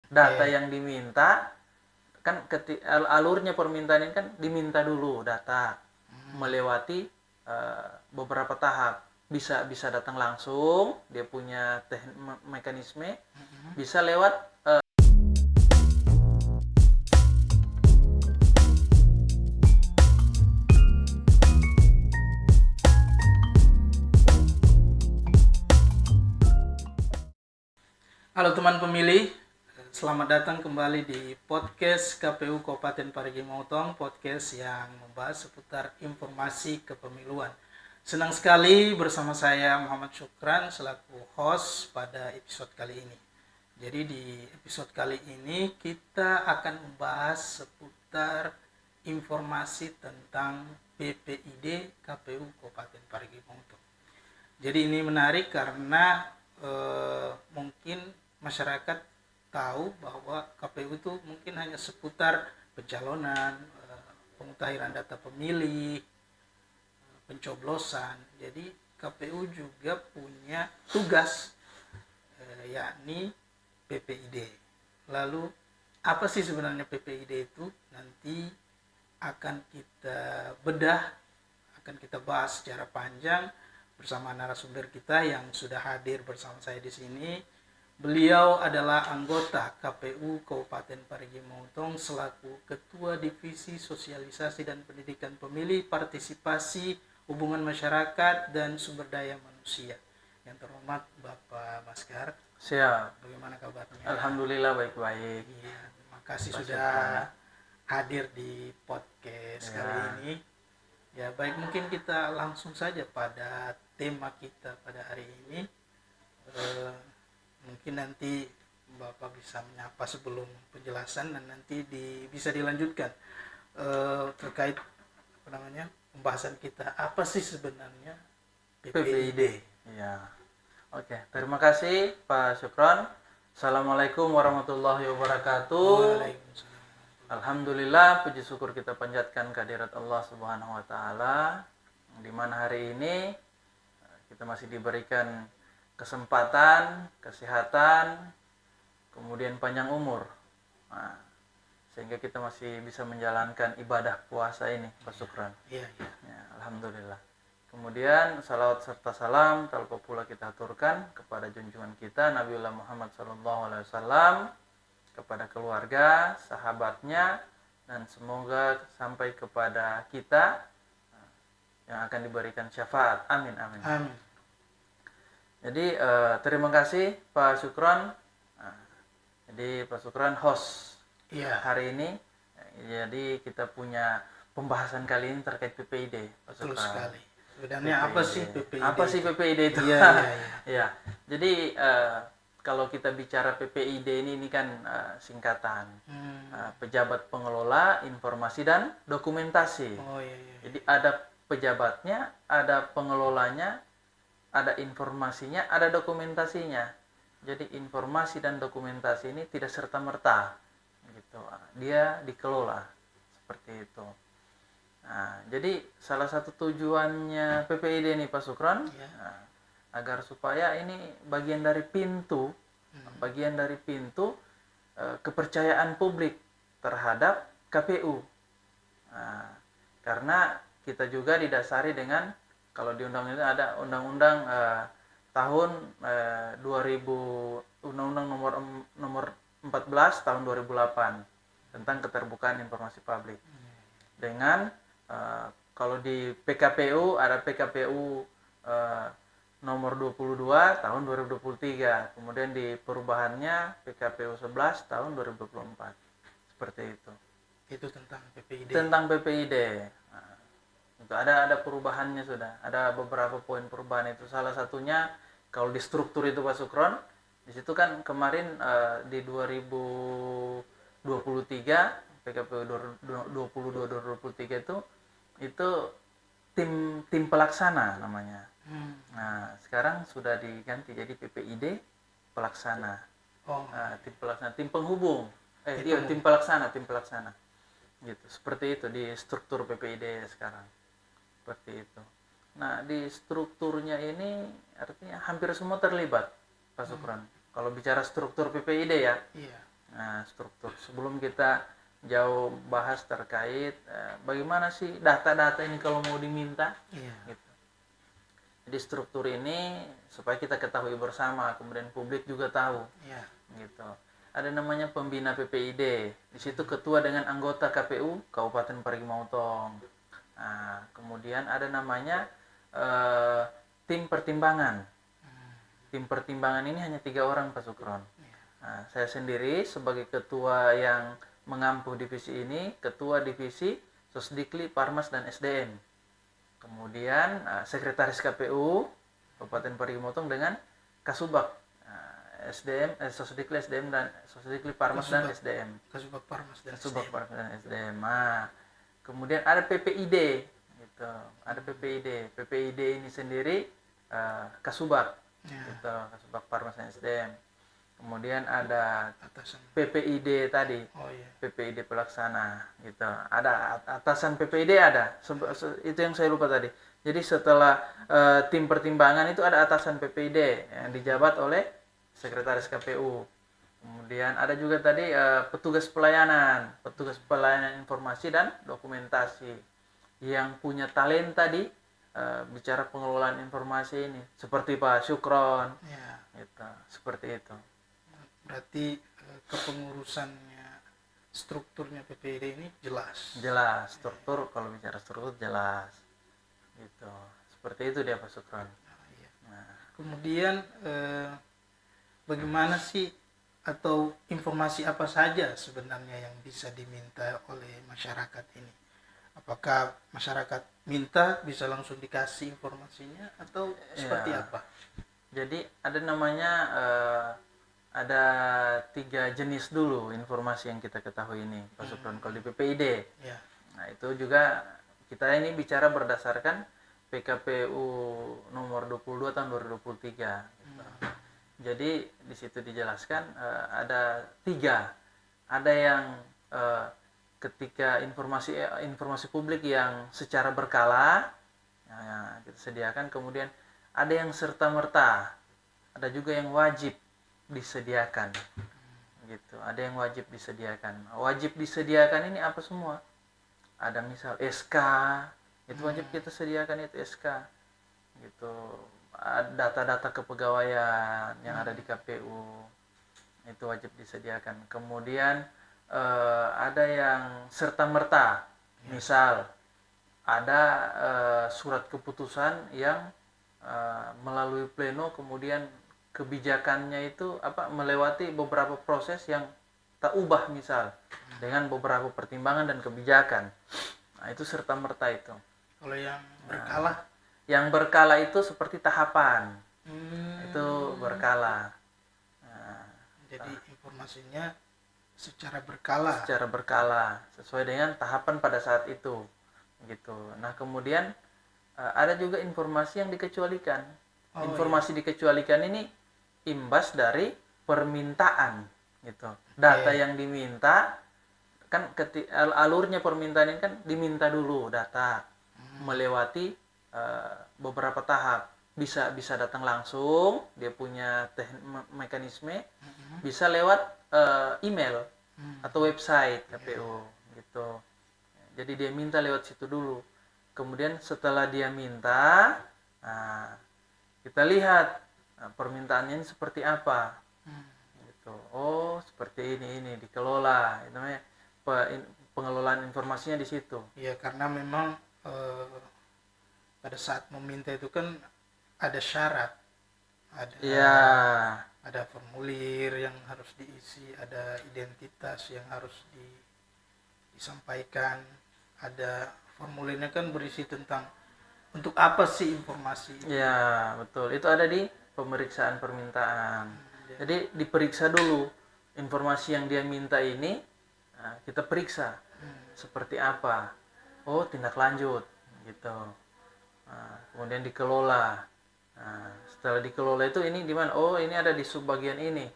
Data yang diminta kan alurnya permintaan ini kan diminta dulu data melewati beberapa tahap. Bisa datang langsung, dia punya mekanisme, bisa lewat Halo teman pemilih, selamat datang kembali di podcast KPU Kabupaten Parigi Motong, podcast yang membahas seputar informasi kepemiluan. Senang sekali bersama saya Muhammad Syukran selaku host pada episode kali ini. Jadi di episode kali ini kita akan membahas seputar informasi tentang PPID KPU Kabupaten Parigi Motong. Jadi ini menarik karena mungkin masyarakat tahu bahwa KPU itu mungkin hanya seputar pencalonan, pemutahiran data pemilih, pencoblosan. Jadi KPU juga punya tugas yakni PPID. Lalu apa sih sebenarnya PPID itu? Nanti akan kita bedah, akan kita bahas secara panjang bersama narasumber kita yang sudah hadir bersama saya di sini. Beliau adalah anggota KPU Kabupaten Parigi Motong selaku Ketua Divisi Sosialisasi dan Pendidikan Pemilih, Partisipasi, Hubungan Masyarakat, dan Sumber Daya Manusia. Yang terhormat Bapak Maskar. Siap. Bagaimana kabarnya? Alhamdulillah baik-baik. Iya, terima kasih sudah hadir di podcast kali ini. Ya, baik, mungkin kita langsung saja pada tema kita pada hari ini. Mungkin nanti Bapak bisa menyapa sebelum penjelasan dan nanti bisa dilanjutkan terkait pembahasan kita apa sih sebenarnya PPID. Ya. Oke, terima kasih Pak Syukron. Assalamualaikum warahmatullahi wabarakatuh. Waalaikumsalam. Alhamdulillah, puji syukur kita panjatkan kehadirat Allah Subhanahu wa taala, di mana hari ini kita masih diberikan kesempatan, kesehatan, kemudian panjang umur. Nah, sehingga kita masih bisa menjalankan ibadah puasa ini, Pak Syukran. Iya. Ya, alhamdulillah. Kemudian salawat serta salam tanpa pula kita aturkan kepada junjungan kita Nabiullah Muhammad SAW, kepada keluarga, sahabatnya, dan semoga sampai kepada kita yang akan diberikan syafaat. Amin, amin. Amin. Jadi terima kasih Pak Syukron. Jadi Pak Syukron host hari ini. Jadi kita punya pembahasan kali ini terkait PPID. Pak Betul Syukron. sekali. Sebenarnya apa sih PPID? Apa sih PPID itu? Iya. Ya. Jadi kalau kita bicara PPID ini kan singkatan pejabat pengelola informasi dan dokumentasi. Oh iya. Jadi ada pejabatnya, ada pengelolanya, ada informasinya, ada dokumentasinya. Jadi informasi dan dokumentasi ini tidak serta-merta gitu. Dia dikelola seperti itu. Nah, jadi salah satu tujuannya PPID ini Pak Syukron, agar supaya ini bagian dari pintu kepercayaan publik terhadap KPU. Nah, karena kita juga didasari dengan, kalau di undang-undang itu ada undang-undang tahun 2000, undang-undang nomor 14 tahun 2008 tentang keterbukaan informasi publik. Dengan kalau di PKPU ada PKPU nomor 22 tahun 2023. Kemudian di perubahannya PKPU 11 tahun 2024. Seperti itu. Itu tentang PPID. Tentang PPID. Ada perubahannya sudah. Ada beberapa poin perubahan itu. Salah satunya kalau di struktur itu Pak Syukron, di situ kan kemarin di 2023 PKPU 22-2023 itu tim pelaksana namanya. Nah, sekarang sudah diganti jadi PPID pelaksana. Tim pelaksana, tim penghubung. Tim pelaksana. Gitu. Seperti itu di struktur PPID sekarang. Seperti itu. Nah, di strukturnya ini artinya hampir semua terlibat, Pak Syukron. Kalau bicara struktur PPID ya. Iya. Nah, struktur. Sebelum kita jauh bahas terkait bagaimana sih data-data ini kalau mau diminta, Iya. gitu. Jadi struktur ini supaya kita ketahui bersama, kemudian publik juga tahu, Iya. gitu. Ada namanya pembina PPID. Di situ ketua dengan anggota KPU Kabupaten Parigi Motong. Nah, kemudian ada namanya tim pertimbangan. Tim pertimbangan ini hanya 3 orang, Pak Sukron. Nah, saya sendiri sebagai ketua yang mengampu divisi ini, ketua divisi Sosdikli, Parmas, dan SDM. Kemudian sekretaris KPU Kabupaten Parigi Motong dengan Kasubag, SDM, Sosdikli, SDM, dan Sosdikli, Parmas, dan SDM. Kasubag Parmas dan Kasubag, SDM. Parmas, dan SDM. Nah, kemudian ada PPID, gitu. Ada PPID. PPID ini sendiri Kasubag, Ya. gitu. Kasubag, Parmas, dan SDM. Kemudian ada Atasan. PPID tadi, Oh iya. PPID pelaksana, gitu. Ada atasan PPID ada, itu yang saya lupa tadi. Jadi setelah tim pertimbangan itu ada atasan PPID yang dijabat oleh sekretaris KPU. Kemudian ada juga tadi petugas pelayanan informasi dan dokumentasi yang punya talenta di bicara pengelolaan informasi ini, seperti Pak Syukron, Ya. gitu. Seperti itu. Berarti kepengurusannya, strukturnya PPID ini jelas. Jelas struktur, kalau bicara struktur jelas, gitu. Seperti itu dia, Pak Sukron. Iya. Nah, Kemudian bagaimana sih, atau informasi apa saja sebenarnya yang bisa diminta oleh masyarakat ini? Apakah masyarakat minta bisa langsung dikasih informasinya atau seperti Ya. apa? Jadi ada namanya ada 3 jenis dulu informasi yang kita ketahui ini, Pak Sukron, kalau di PPID. Ya. Nah, itu juga kita ini bicara berdasarkan PKPU nomor 22 tahun 2023. Gitu. Jadi di situ dijelaskan ada 3. Ada yang ketika informasi publik yang secara berkala kita sediakan, kemudian ada yang serta merta, ada juga yang wajib disediakan, gitu. Ada yang wajib disediakan. Wajib disediakan ini apa semua? Ada misal SK, itu wajib kita sediakan, itu SK, gitu. Data-data kepegawaian yang ada di KPU itu wajib disediakan. Kemudian ada yang serta merta, misal ada surat keputusan yang melalui pleno, kemudian kebijakannya itu melewati beberapa proses yang tak ubah, misal dengan beberapa pertimbangan dan kebijakan. Nah, itu serta merta itu. Kalau yang berkala? Yang berkala itu seperti tahapan, itu berkala. Jadi informasinya secara berkala. Secara berkala, sesuai dengan tahapan pada saat itu, gitu. Nah, kemudian ada juga informasi yang dikecualikan. Informasi dikecualikan ini imbas dari permintaan, gitu. Data yang diminta kan alurnya permintaan ini kan diminta dulu data, melewati beberapa tahap. Bisa datang langsung, dia punya mekanisme, bisa lewat email atau website KPU, gitu. Jadi dia minta lewat situ dulu. Kemudian setelah dia minta, kita lihat permintaannya ini seperti apa, gitu. Oh, seperti ini dikelola. Itu namanya pengelolaan informasinya di situ. Iya, karena memang pada saat meminta itu kan ada syarat, ada formulir yang harus diisi, ada identitas yang harus disampaikan, ada formulirnya kan berisi tentang untuk apa sih informasi itu. Ya, betul. Itu ada di pemeriksaan permintaan. Jadi diperiksa dulu informasi yang dia minta ini, kita periksa seperti apa. Oh, tindak lanjut, gitu. Kemudian dikelola. Setelah dikelola itu ini di mana? Oh, ini ada di subbagian ini.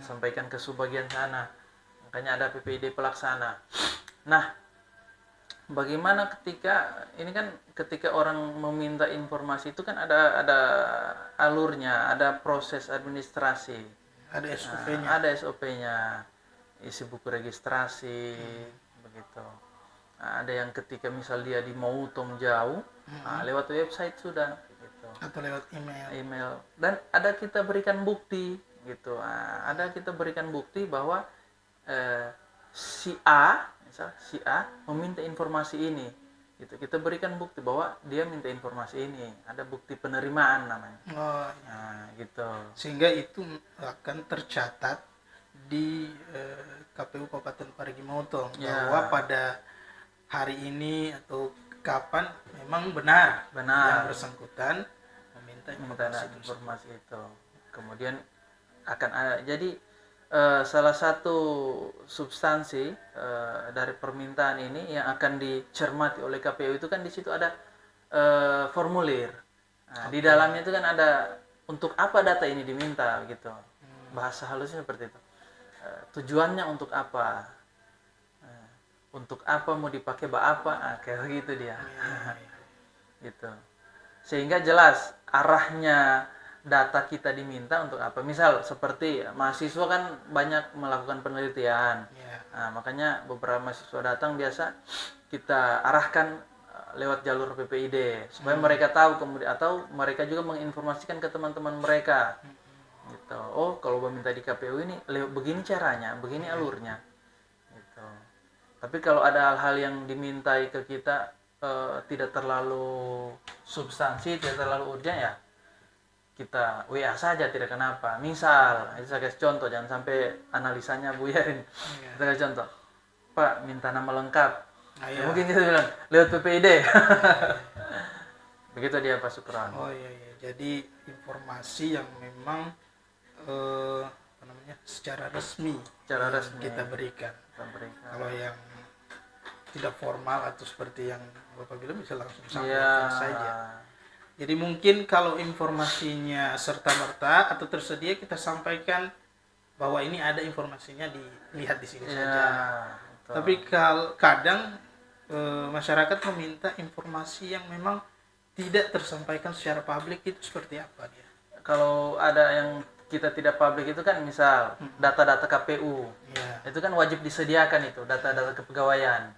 Sampaikan ke subbagian sana. Makanya ada PPID pelaksana. Nah, bagaimana ketika orang meminta informasi itu kan ada alurnya, ada proses administrasi, Ada SOP-nya. ada SOP-nya. isi buku registrasi begitu. Nah, ada yang ketika misal dia di Mautong jauh, lewat website sudah gitu. Atau lewat email. Dan ada kita berikan bukti gitu. Nah, ada kita berikan bukti bahwa si A meminta informasi ini gitu. Kita berikan bukti bahwa dia minta informasi ini, ada bukti penerimaan namanya. Oh, iya. Nah gitu. Sehingga itu akan tercatat di KPU Kabupaten Parigi Motong Ya. bahwa pada hari ini atau kapan memang benar yang bersangkutan meminta informasi itu. Kemudian akan ada, jadi salah satu substansi dari permintaan ini yang akan dicermati oleh KPU itu kan di situ ada formulir. Nah, di dalamnya itu kan ada untuk apa data ini diminta gitu. Bahasa halusnya seperti itu. Tujuannya untuk apa? Untuk apa mau dipakai apa? Kayak gitu dia. Gitu. Sehingga jelas arahnya data kita diminta untuk apa. Misal seperti mahasiswa kan banyak melakukan penelitian. Nah, makanya beberapa mahasiswa datang biasa kita arahkan lewat jalur PPID supaya mereka tahu, kemudian atau mereka juga menginformasikan ke teman-teman mereka. Gitu. Oh, kalau meminta di KPU ini begini caranya, begini alurnya. Gitu. Tapi kalau ada hal-hal yang dimintai ke kita tidak terlalu substansi, tidak terlalu urgent, ya kita WA saja, tidak kenapa. Misal, itu saya kasih contoh, jangan sampai analisanya buyarin. Kita kasih contoh, Pak minta nama lengkap. Mungkin kita bilang lewat PPID. Begitu dia Pak Sukron. Oh iya. Jadi informasi yang memang secara resmi kita berikan. Kalau yang tidak formal atau seperti yang Bapak bilang bisa langsung sampaikan saja. Jadi mungkin kalau informasinya serta-merta atau tersedia kita sampaikan bahwa ini ada informasinya, dilihat di sini saja. Betul. Tapi kadang masyarakat meminta informasi yang memang tidak tersampaikan secara publik, itu seperti apa dia? Kalau ada yang kita tidak publik itu kan misal data-data KPU. Itu kan wajib disediakan, itu data-data kepegawaian.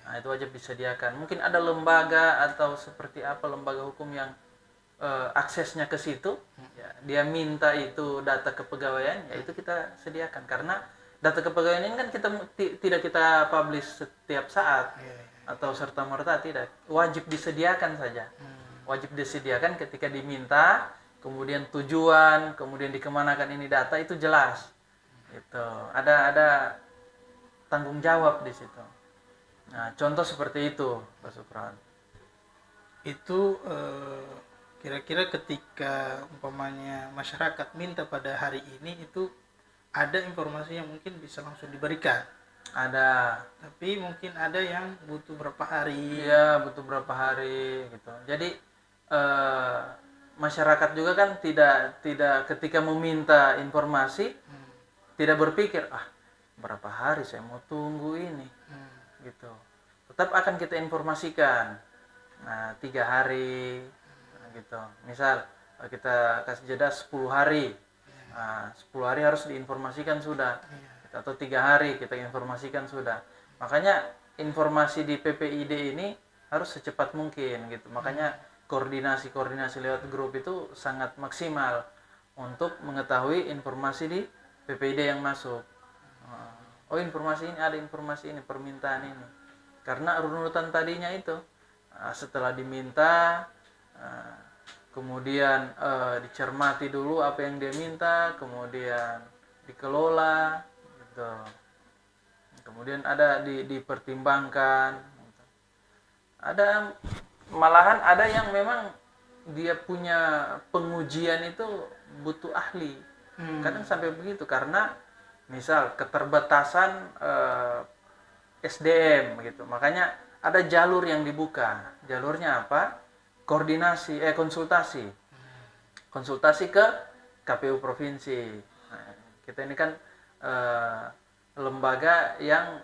Nah, itu wajib disediakan. Mungkin ada lembaga atau seperti apa lembaga hukum yang aksesnya ke situ, ya, dia minta itu data kepegawaian, ya itu kita sediakan, karena data kepegawaian ini kan tidak kita publish setiap saat atau serta merta, tidak, wajib disediakan saja. Wajib disediakan ketika diminta, kemudian tujuan, kemudian dikemanakan ini data, itu jelas. Itu ada tanggung jawab di situ. Nah, contoh seperti itu, Pak Supran. Itu kira-kira ketika umpamanya masyarakat minta pada hari ini, itu ada informasi yang mungkin bisa langsung diberikan. Ada. Tapi mungkin ada yang butuh berapa hari. Iya, butuh berapa hari gitu. Jadi masyarakat juga kan tidak ketika meminta informasi tidak berpikir berapa hari saya mau tunggu ini gitu. Tetap akan kita informasikan. Nah, 3 hari gitu. Misal kita kasih jeda 10 hari. Nah, 10 hari harus diinformasikan sudah. Atau 3 hari kita informasikan sudah. Makanya informasi di PPID ini harus secepat mungkin gitu. Makanya koordinasi lewat grup itu sangat maksimal untuk mengetahui informasi di PPID yang masuk. Oh, informasi ini, ada informasi ini, permintaan ini. Karena runutan tadinya itu setelah diminta, kemudian dicermati dulu apa yang dia minta, kemudian dikelola gitu. Kemudian ada dipertimbangkan gitu. Malahan ada yang memang dia punya pengujian itu butuh ahli. Kadang sampai begitu, karena misal keterbatasan SDM gitu. Makanya ada jalur yang dibuka. Jalurnya apa? Konsultasi ke KPU provinsi. Nah, kita ini kan lembaga yang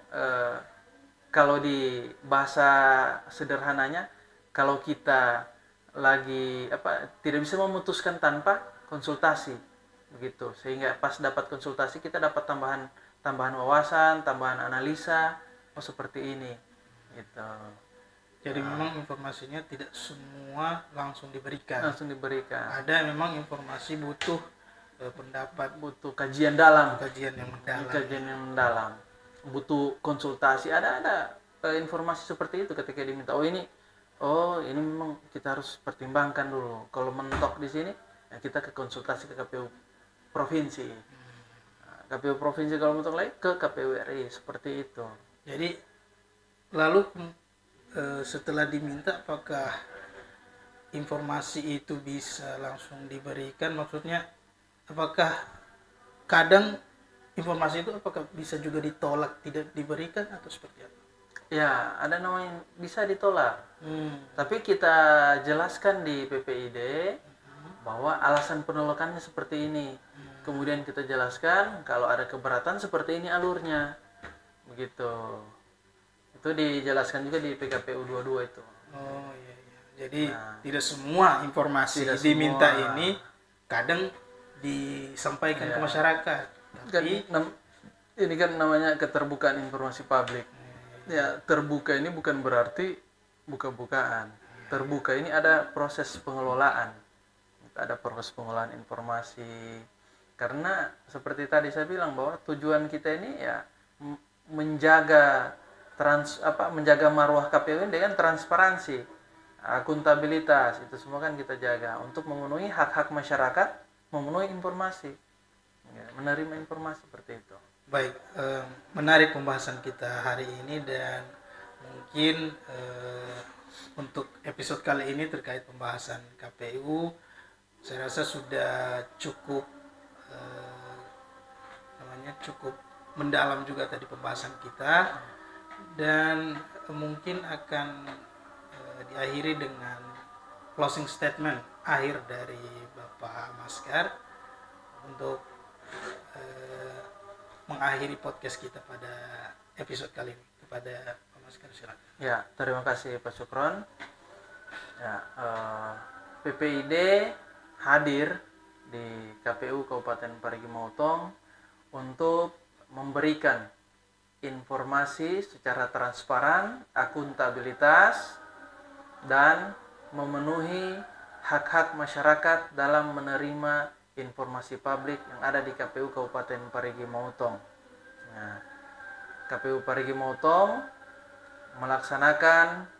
kalau di bahasa sederhananya, kalau kita lagi tidak bisa memutuskan tanpa konsultasi. begitu. Sehingga pas dapat konsultasi kita dapat tambahan wawasan, tambahan analisa, oh seperti ini, gitu. Jadi memang informasinya tidak semua langsung diberikan. Langsung diberikan. Ada memang informasi butuh pendapat, Butuh kajian dalam, kajian yang mendalam. kajian yang mendalam. Butuh konsultasi. Ada informasi seperti itu ketika diminta. Oh ini memang kita harus pertimbangkan dulu. Kalau mentok di sini, ya kita ke konsultasi ke KPU provinsi. Nah, KPU provinsi kalau mentok lagi ke KPU RI, seperti itu. Jadi lalu setelah diminta, apakah informasi itu bisa langsung diberikan? Maksudnya apakah kadang informasi itu apakah bisa juga ditolak, tidak diberikan, atau seperti apa? Ya, ada namanya bisa ditolak. Tapi kita jelaskan di PPID bahwa alasan penolakannya seperti ini. Kemudian kita jelaskan kalau ada keberatan seperti ini alurnya. Begitu. Itu dijelaskan juga di PKPU 22 itu. Oh iya. Jadi tidak semua informasi Tidak diminta semua. ini kadang disampaikan ke Iya. masyarakat. Kan, Tapi ini kan namanya keterbukaan informasi publik. Ya, terbuka ini bukan berarti buka-bukaan. Terbuka ini ada proses pengelolaan. Ada proses pengelolaan informasi. Karena seperti tadi saya bilang bahwa tujuan kita ini ya menjaga menjaga marwah KPU ini dengan transparansi, akuntabilitas, itu semua kan kita jaga untuk memenuhi hak-hak masyarakat, memenuhi informasi, ya, menerima informasi seperti itu. baik, menarik pembahasan kita hari ini, dan mungkin untuk episode kali ini terkait pembahasan KPU, saya rasa sudah cukup cukup mendalam juga tadi pembahasan kita, dan mungkin akan diakhiri dengan closing statement akhir dari Bapak Maskar untuk mengakhiri podcast kita pada episode kali ini. Kepada Pak Maskar, silakan. Ya, terima kasih Pak Sukron. Ya, PPID hadir di KPU Kabupaten Parigi Motong untuk memberikan informasi secara transparan, akuntabilitas, dan memenuhi hak-hak masyarakat dalam menerima informasi publik yang ada di KPU Kabupaten Parigi Motong. Nah, KPU Parigi Motong melaksanakan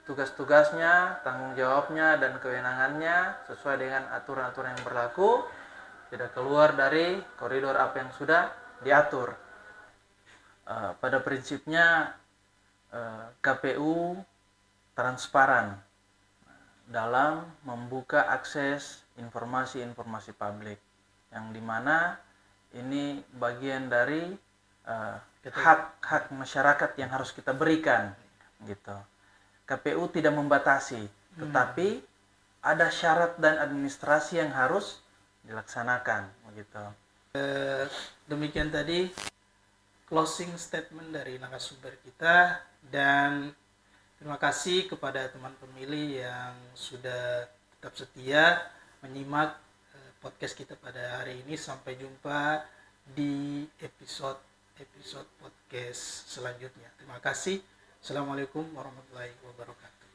tugas-tugasnya, tanggung jawabnya, dan kewenangannya sesuai dengan aturan-aturan yang berlaku, tidak keluar dari koridor apa yang sudah diatur. Pada prinsipnya KPU transparan dalam membuka akses informasi-informasi publik, yang dimana ini bagian dari hak-hak masyarakat yang harus kita berikan, gitu. KPU tidak membatasi, tetapi ada syarat dan administrasi yang harus dilaksanakan, begitu. Demikian tadi closing statement dari narasumber kita, dan terima kasih kepada teman pemilih yang sudah tetap setia menyimak podcast kita pada hari ini. Sampai jumpa di episode podcast selanjutnya. Terima kasih. Assalamualaikum warahmatullahi wabarakatuh.